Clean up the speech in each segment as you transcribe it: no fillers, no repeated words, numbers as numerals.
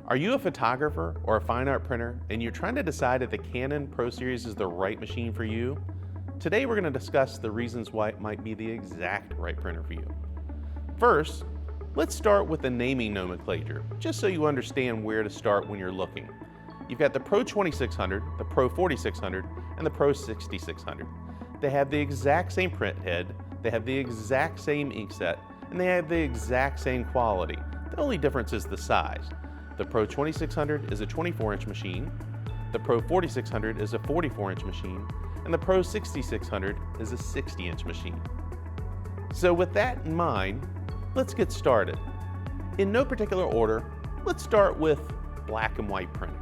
Are you a photographer or a fine art printer and you're trying to decide if the Canon Pro Series is the right machine for you? Today we're going to discuss the reasons why it might be the exact right printer for you. First, let's start with the naming nomenclature, just so you understand where to start when you're looking. You've got the Pro 2600, the Pro 4600, and the Pro 6600. They have the exact same print head, they have the exact same ink set, and they have the exact same quality. The only difference is the size. The Pro 2600 is a 24-inch machine, the Pro 4600 is a 44-inch machine, and the Pro 6600 is a 60-inch machine. So with that in mind, let's get started. In no particular order, let's start with black and white printing.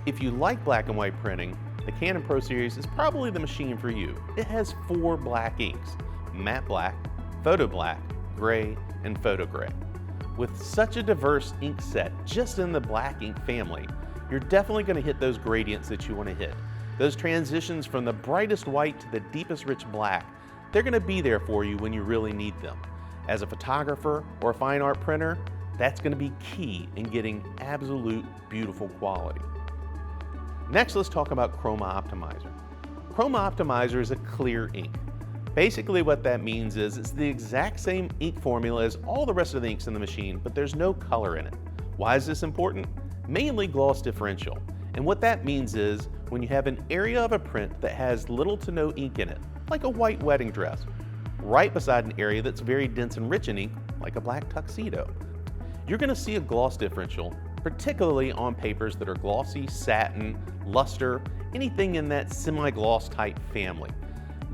If you like black and white printing, the Canon Pro Series is probably the machine for you. It has 4 black inks: matte black, photo black, gray, and photo gray. With such a diverse ink set just in the black ink family, you're definitely going to hit those gradients that you want to hit. Those transitions from the brightest white to the deepest rich black, they're going to be there for you when you really need them. As a photographer or a fine art printer, that's going to be key in getting absolute beautiful quality. Next, let's talk about Chroma Optimizer. Chroma Optimizer is a clear ink. Basically what that means is it's the exact same ink formula as all the rest of the inks in the machine, but there's no color in it. Why is this important? Mainly gloss differential. And what that means is when you have an area of a print that has little to no ink in it, like a white wedding dress, right beside an area that's very dense and rich in ink, like a black tuxedo, you're going to see a gloss differential, particularly on papers that are glossy, satin, luster, anything in that semi-gloss type family.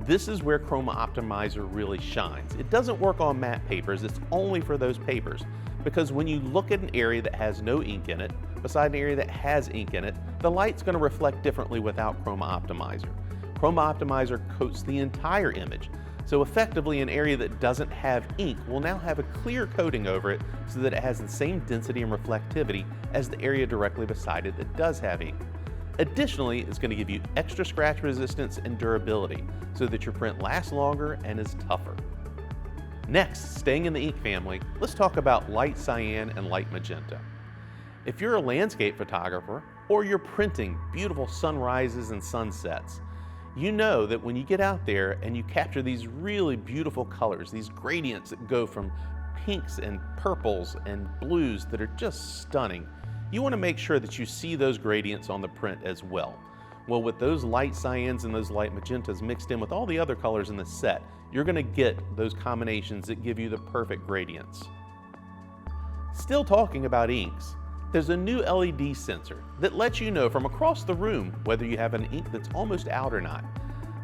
This is where Chroma Optimizer really shines. It doesn't work on matte papers, it's only for those papers. Because when you look at an area that has no ink in it, beside an area that has ink in it, the light's going to reflect differently without Chroma Optimizer. Chroma Optimizer coats the entire image. So effectively, an area that doesn't have ink will now have a clear coating over it so that it has the same density and reflectivity as the area directly beside it that does have ink. Additionally, it's going to give you extra scratch resistance and durability so that your print lasts longer and is tougher. Next, staying in the ink family, let's talk about light cyan and light magenta. If you're a landscape photographer or you're printing beautiful sunrises and sunsets, you know that when you get out there and you capture these really beautiful colors, these gradients that go from pinks and purples and blues that are just stunning, you want to make sure that you see those gradients on the print as well. Well, with those light cyans and those light magentas mixed in with all the other colors in the set, you're going to get those combinations that give you the perfect gradients. Still talking about inks, there's a new LED sensor that lets you know from across the room whether you have an ink that's almost out or not.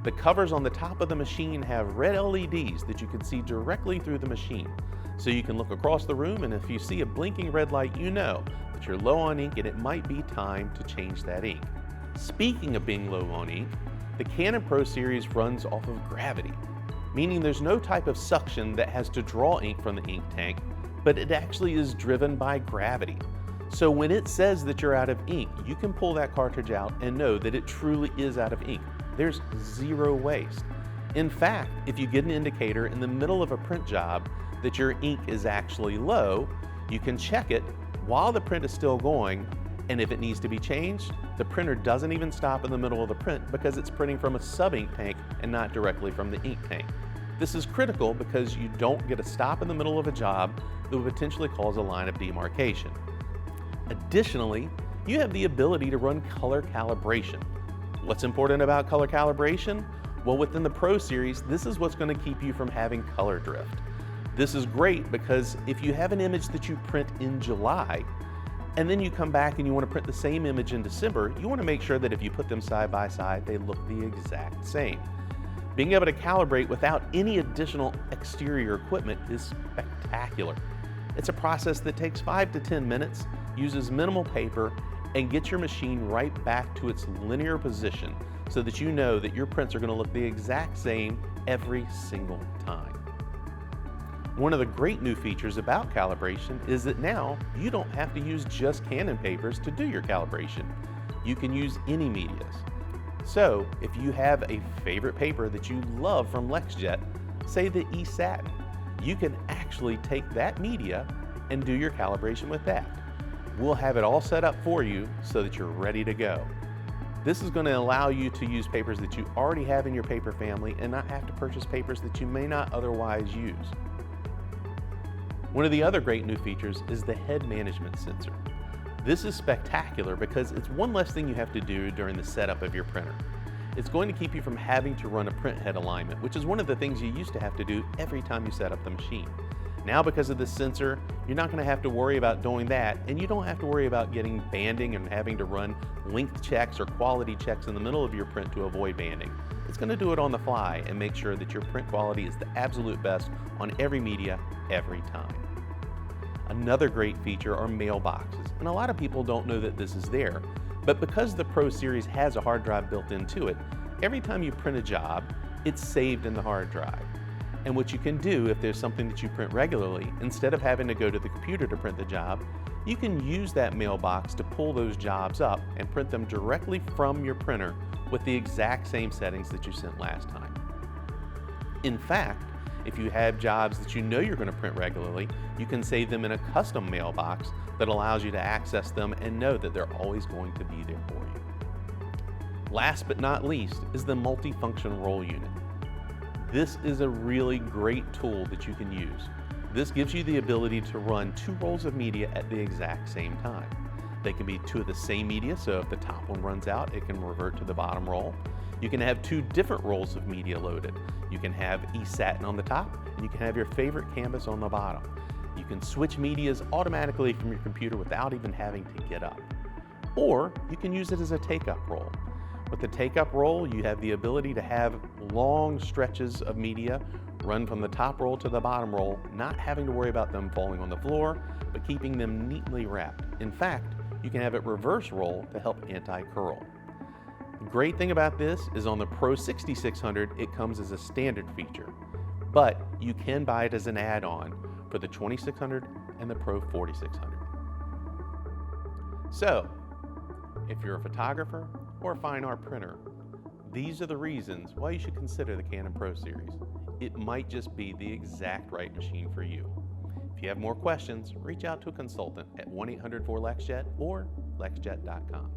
The covers on the top of the machine have red LEDs that you can see directly through the machine. So you can look across the room, and if you see a blinking red light, you know that you're low on ink and it might be time to change that ink. Speaking of being low on ink, the Canon Pro Series runs off of gravity, meaning there's no type of suction that has to draw ink from the ink tank, but it actually is driven by gravity. So when it says that you're out of ink, you can pull that cartridge out and know that it truly is out of ink. There's zero waste. In fact, if you get an indicator in the middle of a print job that your ink is actually low, you can check it while the print is still going, and if it needs to be changed, the printer doesn't even stop in the middle of the print because it's printing from a sub-ink tank and not directly from the ink tank. This is critical because you don't get a stop in the middle of a job that would potentially cause a line of demarcation. Additionally, you have the ability to run color calibration. What's important about color calibration? Well, within the Pro Series, this is what's going to keep you from having color drift. This is great because if you have an image that you print in July, and then you come back and you want to print the same image in December, you want to make sure that if you put them side by side, they look the exact same. Being able to calibrate without any additional exterior equipment is spectacular. It's a process that takes 5 to 10 minutes, uses minimal paper, and gets your machine right back to its linear position so that you know that your prints are going to look the exact same every single time. One of the great new features about calibration is that now you don't have to use just Canon papers to do your calibration. You can use any medias. So if you have a favorite paper that you love from LexJet, say the eSatin, you can actually take that media and do your calibration with that. We'll have it all set up for you so that you're ready to go. This is going to allow you to use papers that you already have in your paper family and not have to purchase papers that you may not otherwise use. One of the other great new features is the head management sensor. This is spectacular because it's one less thing you have to do during the setup of your printer. It's going to keep you from having to run a print head alignment, which is one of the things you used to have to do every time you set up the machine. Now, because of this sensor, you're not going to have to worry about doing that, and you don't have to worry about getting banding and having to run length checks or quality checks in the middle of your print to avoid banding. It's going to do it on the fly and make sure that your print quality is the absolute best on every media, every time. Another great feature are mailboxes, and a lot of people don't know that this is there, but because the Pro Series has a hard drive built into it, every time you print a job, it's saved in the hard drive. And what you can do if there's something that you print regularly, instead of having to go to the computer to print the job, you can use that mailbox to pull those jobs up and print them directly from your printer with the exact same settings that you sent last time. In fact, if you have jobs that you know you're going to print regularly, you can save them in a custom mailbox that allows you to access them and know that they're always going to be there for you. Last but not least is the multifunction roll unit. This is a really great tool that you can use. This gives you the ability to run 2 rolls of media at the exact same time. They can be 2 of the same media, so if the top one runs out, it can revert to the bottom roll. You can have 2 different rolls of media loaded. You can have eSatin on the top, and you can have your favorite canvas on the bottom. You can switch medias automatically from your computer without even having to get up. Or you can use it as a take-up roll. With the take-up roll, you have the ability to have long stretches of media run from the top roll to the bottom roll, not having to worry about them falling on the floor, but keeping them neatly wrapped. In fact, you can have it reverse roll to help anti-curl. The great thing about this is on the Pro 6600, it comes as a standard feature, but you can buy it as an add-on for the 2600 and the Pro 4600. So, if you're a photographer or a fine art printer, these are the reasons why you should consider the Canon Pro Series. It might just be the exact right machine for you. If you have more questions, reach out to a consultant at 1-800-4LEXJET or lexjet.com.